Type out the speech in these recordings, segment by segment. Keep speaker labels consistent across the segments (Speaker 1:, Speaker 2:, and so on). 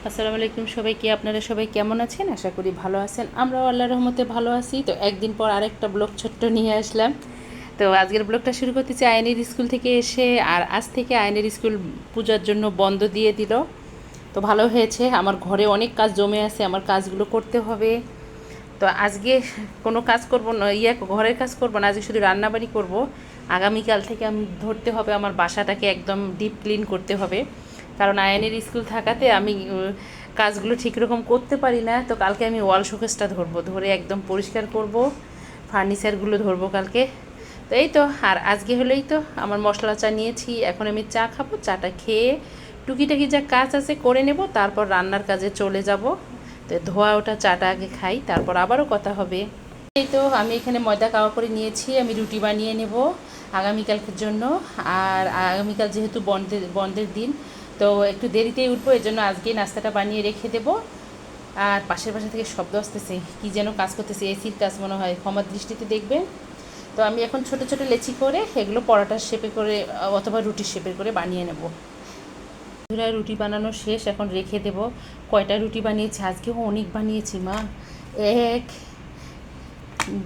Speaker 1: আসসালামু আলাইকুম সবাইকে। আপনারা সবাই কেমন আছেন? আশা করি ভালো আছেন। আমরাও আল্লাহর রহমতে ভালো আছি। তো একদিন পর আরেকটা ব্লগ ছোট্ট নিয়ে আসলাম। তো আজকের ব্লগটা শুরু করতেছি আয়নের স্কুল থেকে এসে। আর আজ থেকে আয়নের স্কুল পূজার জন্য বন্ধ দিয়ে দিল। তো ভালো হয়েছে, আমার ঘরে অনেক কাজ জমে আছে, আমার কাজগুলো করতে হবে। তো আজকে কোনো কাজ করব না, ঘরের কাজ করব না, আজকে শুধু রান্নাবাড়ি করব। আগামীকাল থেকে আমি ধরতে হবে, আমার বাসাটাকে একদম ডিপ ক্লিন করতে হবে। কারণ আয়নের স্কুল থাকাতে আমি কাজগুলো ঠিক রকম করতে পারি না। তো কালকে আমি ওয়াল শোকেসটা ধরবো, ধরে একদম পরিষ্কার করব, ফার্নিচারগুলো ধরবো কালকে। তো এই তো, আর আজকে হলেই তো আমার মশলা চা নিয়েছি, এখন আমি চা খাবো। চাটা খেয়ে টুকিটাকি যা কাজ আছে করে নেব, তারপর রান্নার কাজে চলে যাব। তো ধোয়া ওটা চাটা আগে খাই, তারপর আবারও কথা হবে। এই তো আমি এখানে ময়দা কাওয়া করে নিয়েছি, আমি রুটি বানিয়ে নেব আগামীকালকের জন্য। আর আগামীকাল যেহেতু বন্ধের দিন, তো একটু দেরিতেই উঠবো, এই জন্য আজকেই নাস্তাটা বানিয়ে রেখে দেবো। আর পাশের বাসা থেকে শব্দ আসতেছে, কী যেন কাজ করতেছে, এসির কাজ মনে হয়, ক্ষমার দৃষ্টিতে দেখবেন। তো আমি এখন ছোট ছোট লেচি করে এগুলো পরোটার শেপে করে অথবা রুটির শেপের করে বানিয়ে নেব। রুটি বানানো শেষ, এখন রেখে দেব। কয়টা রুটি বানিয়েছি আজকেও? অনেক বানিয়েছি মা। 1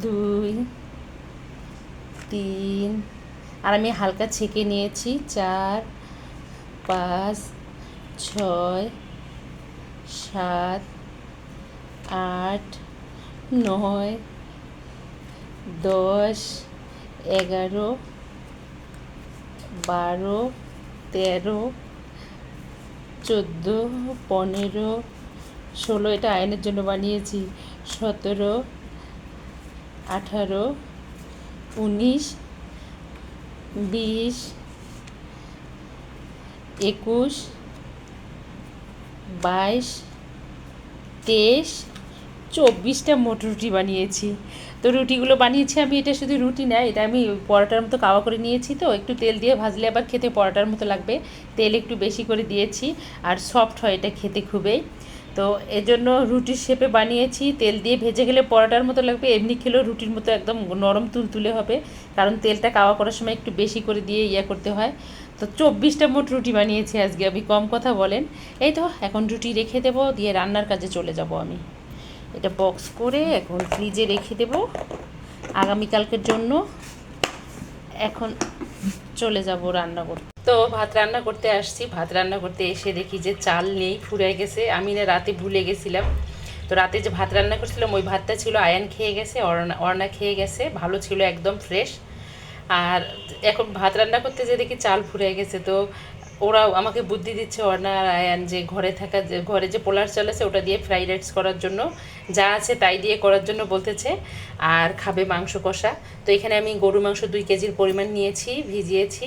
Speaker 1: 2 3, আর আমি হালকা ছেঁকে নিয়েছি। 4 5 6 7 8 9 10 11 12 13 14 15 16, এটা আয়নের জন্য বানিয়েছি। 17 18 19 20 21 22 23 24টা মোট রুটি বানিয়েছি। তো রুটিগুলো বানিয়েছি আমি, এটা শুধু রুটি না, এটা আমি পরোটার মতো কাওয়া করে নিয়েছি। তো একটু তেল দিয়ে ভাজলে আবার খেতে পরোটার মতো লাগবে, তেল একটু বেশি করে দিয়েছি। আর সফট হয় এটা খেতে খুবই। তো এজন্য রুটির শেপে বানিয়েছি, তেল দিয়ে ভেজে গেলে পরোটার মতো লাগবে, এমনি খেলেও রুটির মতো একদম নরম তুলতুলে হবে। কারণ তেলটা কাওয়া করার সময় একটু বেশি করে দিয়ে করতে হয়। তো 24টা মোট রুটি বানিয়েছি আজকে আমি, কম কথা বলেন। এই তো এখন রুটি রেখে দেবো, দিয়ে রান্নার কাজে চলে যাব আমি। এটা বক্স করে এখন ফ্রিজে রেখে দেব আগামীকালকের জন্য। এখন চলে যাব রান্না করতে। তো ভাত রান্না করতে আসছি, ভাত রান্না করতে এসে দেখি যে চাল নেই, ফুরিয়ে গেছে। আমি না রাতে ভুলে গেছিলাম। তো রাতে যে ভাত রান্না করছিলাম ওই ভাতটা ছিল, আয়ান খেয়ে গেছে, অর্ণা খেয়ে গেছে, ভালো ছিল একদম ফ্রেশ। আর এখন ভাত রান্না করতে যে দেখি চাল ফুরিয়ে গেছে। তো ওরাও আমাকে বুদ্ধি দিচ্ছে, অর্ণা আর আয়ান, যে ঘরে যে পোলার চাল আছে ওটা দিয়ে ফ্রাইড রাইস করার জন্য, যা আছে তাই দিয়ে করার জন্য বলতেছে। আর খাবে মাংস কষা। তো এখানে আমি গরু মাংস 2 কেজির পরিমাণ নিয়েছি, ভিজিয়েছি।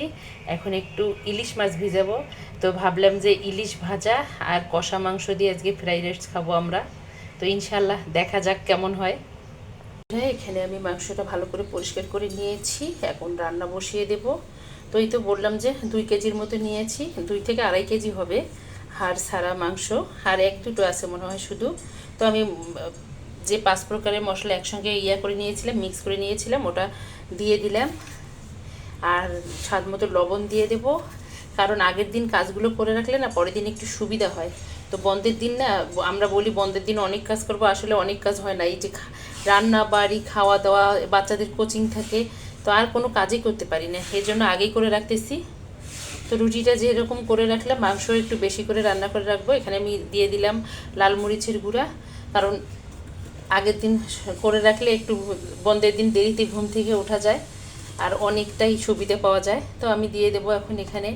Speaker 1: এখন একটু ইলিশ মাছ ভিজাবো। তো ভাবলাম যে ইলিশ ভাজা আর কষা মাংস দিয়ে আজকে ফ্রাইড রাইস খাবো আমরা। তো ইনশাল্লাহ দেখা যাক কেমন হয়। এখানে আমি মাংসটা ভালো করে পরিষ্কার করে নিয়েছি, এখন রান্না বসিয়ে দেব। তো এই তো বললাম যে 2 কেজির মতো নিয়েছি, 2 থেকে 2.5 কেজি হবে হাড় সারা মাংস। আর 1-2টো আছে মনে হয় শুধু। তো আমি যে 5 প্রকারের মশলা একসঙ্গে করে নিয়েছিলাম, মিক্স করে নিয়েছিলাম, ওটা দিয়ে দিলাম। আর স্বাদ মতো লবণ দিয়ে দেব। কারণ আগের দিন কাজগুলো করে রাখলে না পরের দিন একটু সুবিধা হয়। তো বন্ধের দিন না, আমরা বলি বন্ধের দিন অনেক কাজ করবো, আসলে অনেক কাজ হয় না। এই যে রান্না বাড়ি খাওয়া দাওয়া, বাচ্চাদের কোচিং থাকে, তো আর কোনো কাজই করতে পারি না, এই জন্য আগেই করে রাখতেছি। তো রুটিটা যেরকম করে রাখলাম, মাংস একটু বেশি করে রান্না করে রাখবো। এখানে আমি দিয়ে দিলাম লাল মরিচের গুঁড়া, কারণ আগের দিন করে রাখলে একটু বন্ধের দিন দেরিতে ঘুম থেকে ওঠা যায়, আর অনেকটাই সুবিধা পাওয়া যায়। তো আমি দিয়ে দেবো এখন এখানে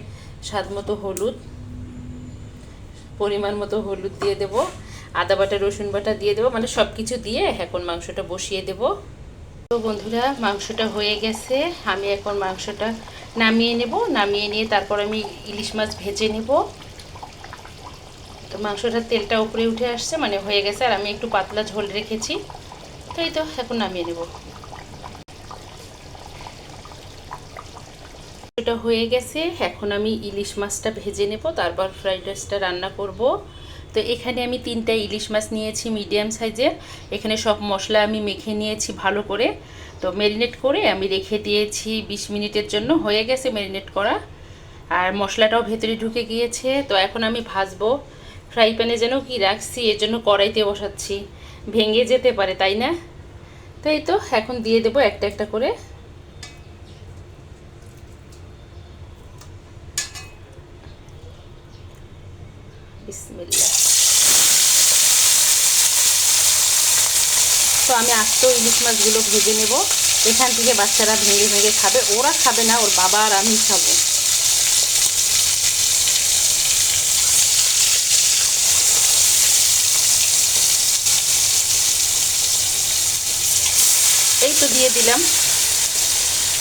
Speaker 1: স্বাদ মতো হলুদ, পরিমাণ মতো হলুদ দিয়ে দেবো, আদা বাটা রসুন বাটা দিয়ে দেবো, মানে সব কিছু দিয়ে এখন মাংসটা বসিয়ে দেবো। তো বন্ধুরা, মাংসটা হয়ে গেছে, আমি এখন মাংসটা নামিয়ে নেব। নামিয়ে নিয়ে তারপর আমি ইলিশ মাছ ভেজে নেব। তো মাংসটার তেলটা উপরে উঠে আসছে, মানে হয়ে গেছে। আর আমি একটু পাতলা ঝোল রেখেছি। তো এই তো এখন নামিয়ে নেব। এটা হয়ে গেছে, এখন আমি ইলিশ মাছটা ভেজে নেব, তারপর ফ্রাইড রাইসটা রান্না করব। তো এখানে আমি 3টা ইলিশ মাছ নিয়েছি মিডিয়াম সাইজের। এখানে সব মশলা আমি মেখে নিয়েছি ভালো করে। তো ম্যারিনেট করে আমি রেখে দিয়েছি 20 মিনিটের জন্য, হয়ে গেছে ম্যারিনেট করা। আর মশলাটাও ভেতরে ঢুকে গিয়েছে। তো এখন আমি ভাজবো। ফ্রাই প্যানে যেন কি রাখছি, এর জন্য কড়াইতে বসাচ্ছি, ভেঙে যেতে পারে, তাই না? তাই তো এখন দিয়ে দেবো একটা একটা করে। বিসমিল্লাহ। তো আমি আস্তেও ইলিশ মাছগুলো ভেজে নেব। এখান থেকে বাচ্চারা ভেঙে ভেঙে খাবে, ওরা খাবে না, ওর বাবা আর আমি খাবো। এই তো দিয়ে দিলাম।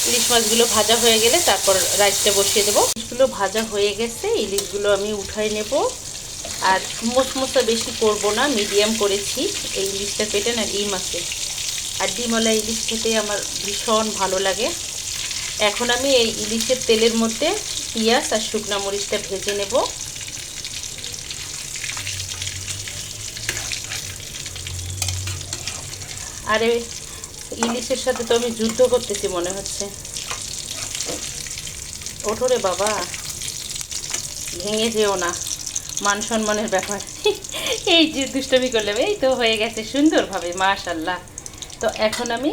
Speaker 1: ইলিশ মাছগুলো ভাজা হয়ে গেলে তারপর রাইসটা বসিয়ে দেবো। ইলিশগুলো ভাজা হয়ে গেছে, ইলিশগুলো আমি উঠাই নেব। আর মোচমোচা বেশি করব না, মিডিয়াম করেছি। এই ইলিশটা পেটে না ডিম আছে, আর ডিমওয়ালা ইলিশ খেতে আমার ভীষণ ভালো লাগে। এখন আমি এই ইলিশের তেলের মধ্যে পেঁয়াজ আর শুকনা মরিচটা ভেজে নেব। আরে ইলিশের সাথে তো আমি যুদ্ধ করতেছি মনে হচ্ছে। ওঠো রে বাবা, ভেঙে যেও না, মান সম্মানের ব্যাপার। এই যে দুষ্টমি করলাম। এই তো হয়ে গেছে সুন্দরভাবে, মাশাল্লাহ। তো এখন আমি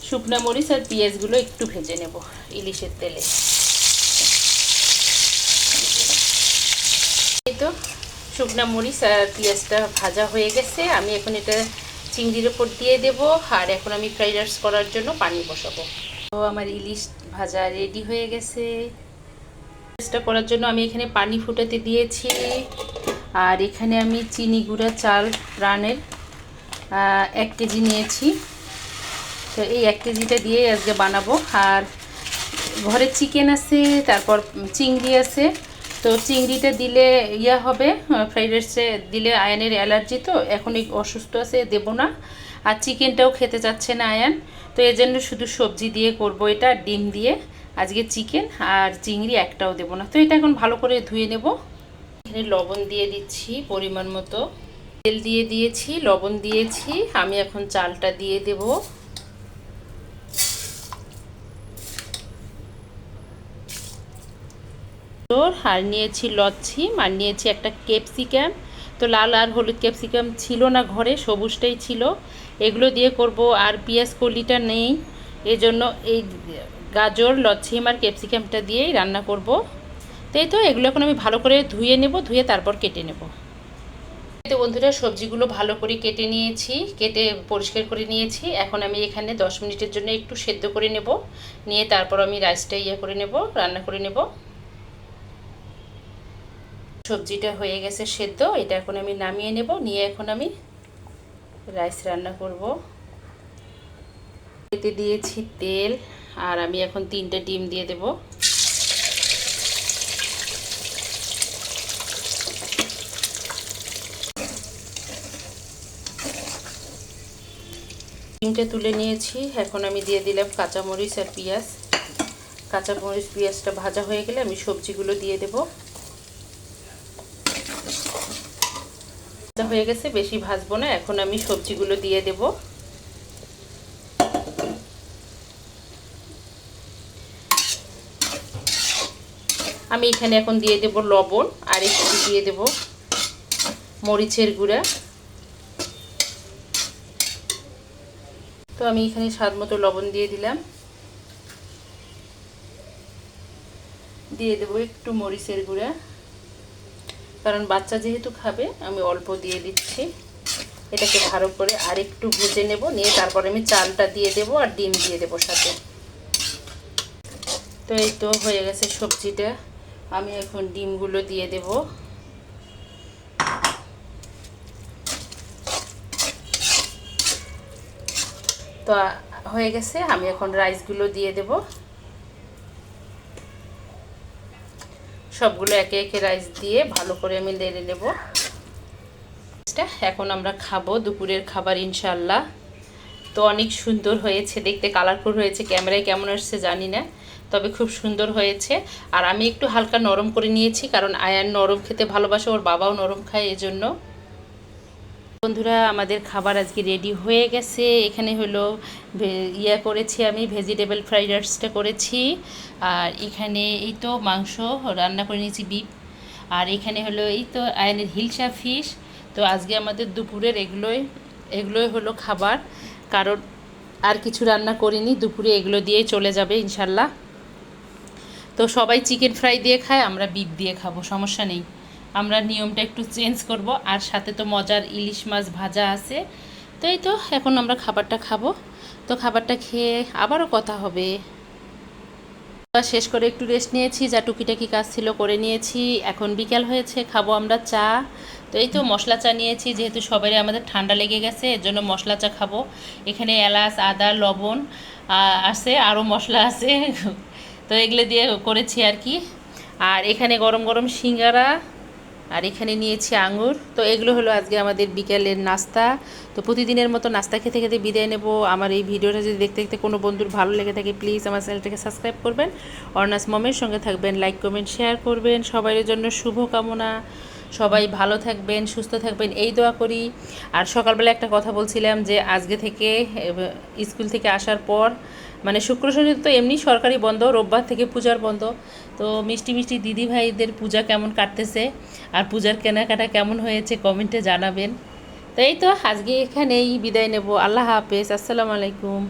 Speaker 1: শুকনো মরিচ আর পেঁয়াজগুলো একটু ভেজে নেব ইলিশের তেলে। এই তো শুকনো মরিচ আর পেঁয়াজটা ভাজা হয়ে গেছে। আমি এখন এটা চিংড়ির ওপর দিয়ে দেব। আর এখন আমি ফ্রাইড রাইস করার জন্য পানি বসাবো। তো আমার ইলিশ ভাজা রেডি হয়ে গেছে। রাইসটা করার জন্য আমি এখানে পানি ফুটাতে দিয়েছি। আর এখানে আমি চিনি গুঁড়া চাল রানের 1 কেজি নিয়েছি। তো এই 1 কেজিটা দিয়ে আজকে বানাবো। আর ঘরে চিকেন আছে, তারপর চিংড়ি আছে। তো চিংড়িটা দিলে ইয়া হবে, ফ্রাইড রাইসে দিলে আয়ানের অ্যালার্জি, তো এখন অসুস্থ আছে, দেব না। আর চিকেনটাও খেতে চাচ্ছে না আয়ান, তো এর জন্য শুধু সবজি দিয়ে করব এটা, ডিম দিয়ে। আজকে চিকেন আর চিংড়ি একটাও দেব না। তো এটা এখন ভালো করে ধুয়ে নেব। এখানে লবণ দিয়ে দিচ্ছি পরিমাণ মতো, তেল দিয়ে দিয়েছি, লবণ দিয়েছি। আমি এখন চালটা দিয়ে দেব। আর নিয়েছি লচ্ছি, আর নিয়েছি একটা ক্যাপসিকাম। তো লাল আর হলুদ ক্যাপসিকাম ছিল না ঘরে, সবুজটাই ছিল। এগুলো দিয়ে করব। আর পেঁয়াজ কলিটা নেই, এজন্য এই গাজর, লচ্ছিম আর ক্যাপসিকামটা দিয়েই রান্না করব। তাই তো এগুলো এখন আমি ভালো করে ধুয়ে নেব, ধুয়ে তারপর কেটে নেব। তো বন্ধুরা সবজিগুলো ভালো করে কেটে নিয়েছি, কেটে পরিষ্কার করে নিয়েছি। এখন আমি এখানে 10 মিনিটের জন্য একটু সেদ্ধ করে নেব, নিয়ে তারপর আমি রাইসটা করে নেব, রান্না করে নেব। সবজিটা হয়ে গেছে সেদ্ধ, এটা এখন আমি নামিয়ে নেব, নিয়ে এখন আমি রাইস রান্না করব। এতে দিয়েছি তেল, আর আমি এখন 3টে ডিম দিয়ে দেব। ডিমটা তুলে নিয়েছি, এখন আমি দিয়ে দিলাম কাঁচামরিচ আর পেঁয়াজ। কাঁচামরিচ পেঁয়াজটা ভাজা হয়ে গেলে আমি সবজিগুলো দিয়ে দেব। হয়ে গেছে, বেশি ভাজবো না, এখন আমি সবজিগুলো দিয়ে দেব। আমি এখানে এখন দিয়ে দেব লবণ, আর একটু দিয়ে দেব মরিচের গুঁড়া। তো আমি এখানে স্বাদ মতো লবণ দিয়ে দিলাম, দিয়ে দেবো একটু মরিচের গুঁড়া, কারণ বাচ্চা যেহেতু খাবে আমি অল্প দিয়ে দিচ্ছি। এটাকে ভালো করে আরেকটু ভেজে নেব, নিয়ে তারপরে আমি চালটা দিয়ে দেব আর ডিম দিয়ে দেব সাথে। তো এই তো হয়ে গেছে সবজিটা, আমি এখন ডিমগুলো দিয়ে দেব। তো হয়ে গেছে, আমি এখন রাইসগুলো দিয়ে দেব। সবগুলো একে একে রাইস দিয়ে ভালো করে আমি নেড়ে নেব। এখন আমরা খাবো দুপুরের খাবার ইনশাল্লাহ। তো অনেক সুন্দর হয়েছে দেখতে, কালারফুল হয়েছে, ক্যামেরায় কেমন আসছে জানি না, তবে খুব সুন্দর হয়েছে। আর আমি একটু হালকা নরম করে নিয়েছি, কারণ আয়ান নরম খেতে ভালোবাসে, ওর বাবাও নরম খায়, এজন্য। বন্ধুরা আমাদের খাবার আজকে রেডি হয়ে গেছে। এখানে হলো করেছি, আমি ভেজিটেবল ফ্রাইড রাইসটা করেছি। আর এখানে এই তো মাংস রান্না করে নিয়েছি, বিফ। আর এখানে হলো এই তো আয়নের হিলসা ফিশ। তো আজকে আমাদের দুপুরের এগুলোই হলো খাবার, কারণ আর কিছু রান্না করিনি, দুপুরে এগুলো দিয়েই চলে যাবে ইনশাল্লাহ। তো সবাই চিকেন ফ্রাই দিয়ে খায়, আমরা বিফ দিয়ে খাবো, সমস্যা নেই। আমরা নিয়মটা একটু চেঞ্জ করব। আর সাথে তো মজার ইলিশ মাছ ভাজা আছে। তো এই তো এখন আমরা খাবারটা খাবো। তো খাবারটা খেয়ে আবারও কথা হবে। শেষ করে একটু রেস্ট নিয়েছি, যা টুকিটাকি কাজ ছিল করে নিয়েছি। এখন বিকেল হয়েছে, খাবো আমরা চা। তো এই তো মশলা চা নিয়েছি, যেহেতু সবারই আমাদের ঠান্ডা লেগে গেছে, এর জন্য মশলা চা খাবো। এখানে এলাচ, আদা, লবণ আছে, আরও মশলা আছে। তো এগুলো দিয়ে করেছি আর কি। আর এখানে গরম গরম সিঙ্গারা, আর এখানে নিয়েছি আঙুর। তো এগুলো হলো আজকে আমাদের বিকেলের নাস্তা। তো প্রতিদিনের মতো নাস্তা খেতে খেতে বিদায় নেব। আমার এই ভিডিওটা যদি দেখতে দেখতে কোনো বন্ধুর ভালো লেগে থাকে, প্লিজ আমার চ্যানেলটাকে সাবস্ক্রাইব করবেন, অর্ণাস মমের সঙ্গে থাকবেন, লাইক কমেন্ট শেয়ার করবেন। সবাইয়ের জন্য শুভ কামনা, সবাই ভালো থাকবেন, সুস্থ থাকবেন, এই দোয়া করি। আর সকালবেলা একটা কথা বলছিলাম যে আজকে থেকে স্কুল থেকে আসার পর, মানে শুক্র শনি তো এমনি সরকারি বন্ধ, রোববার থেকে পূজার বন্ধ। তো মিষ্টি মিষ্টি দিদি ভাইদের পূজা কেমন কাটতেছে আর পূজার কেনাকাটা কেমন হয়েছে কমেন্টে জানাবেন। তো এই তো আজকে এখানেই বিদায় নেব। আল্লাহ হাফেজ, আসসালামু আলাইকুম।